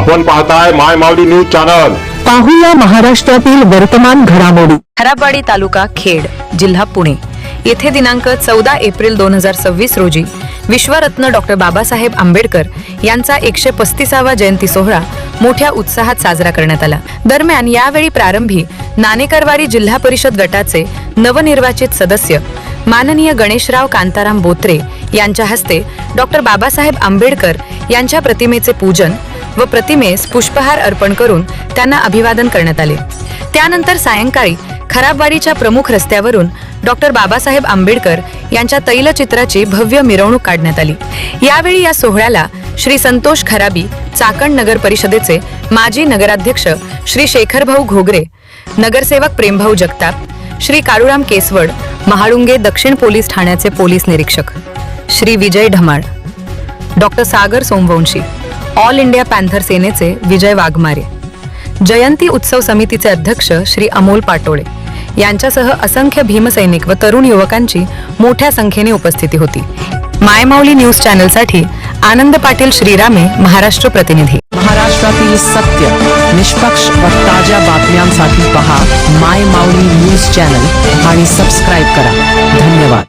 आपण पाहताय माय माऊली news channel. पाहूया महाराष्ट्रातील वर्तमान घडामोडी। खराबवाडी तालुका खेड जिल्हा पुणे येथे दिनांक 14 एप्रिल 2026 रोजी विश्वरत्न डॉक्टर बाबासाहेब आंबेडकर यांचा 135वा जयंती सोहळा मोठ्या उत्साहात साजरा करण्यात आला। दरम्यान यावेळी प्रारंभी नाणेकरवाडी जिल्हा परिषद गटाचे नवनिर्वाचित सदस्य माननीय गणेशराव कांताराम बोत्रे यांच्या हस्ते डॉक्टर बाबासाहेब आंबेडकर यांच्या प्रतिमेचे पूजन व प्रतिमेस पुष्पहार अर्पण करून त्यांना अभिवादन करण्यात आले। त्यानंतर सायंकाळी खराबवाडीच्या प्रमुख रस्त्यावरून डॉक्टर बाबासाहेब आंबेडकर यांच्या तैलचित्राची भव्य मिरवणूक काढण्यात आली। यावेळी या सोहळ्याला श्री संतोष खराबी चाकण नगर परिषदेचे माजी नगराध्यक्ष श्री शेखरभाऊ घोगरे, नगरसेवक प्रेमभाऊ जगताप, श्री काळूराम केसवड महाळुंगे दक्षिण पोलीस ठाण्याचे पोलीस निरीक्षक श्री विजय ढमाळ, डॉक्टर सागर सोमवंशी, ऑल इंडिया पॅन्थर सेनेचे विजय वाघमारे, जयंती उत्सव समितीचे अध्यक्ष श्री अमोल पाटोळे यांच्यासह असंख्य भीमसैनिक व तरुण युवकांची मोठ्या संख्येने उपस्थिती होती। माय माऊली न्यूज चॅनलसाठी आनंद पाटील श्रीरामे, महाराष्ट्र प्रतिनिधी। महाराष्ट्रातील सत्य, निष्पक्ष व ताज्या बातम्यांसाठी पहा माय माऊली न्यूज चॅनल आणि सबस्क्राइब करा। धन्यवाद।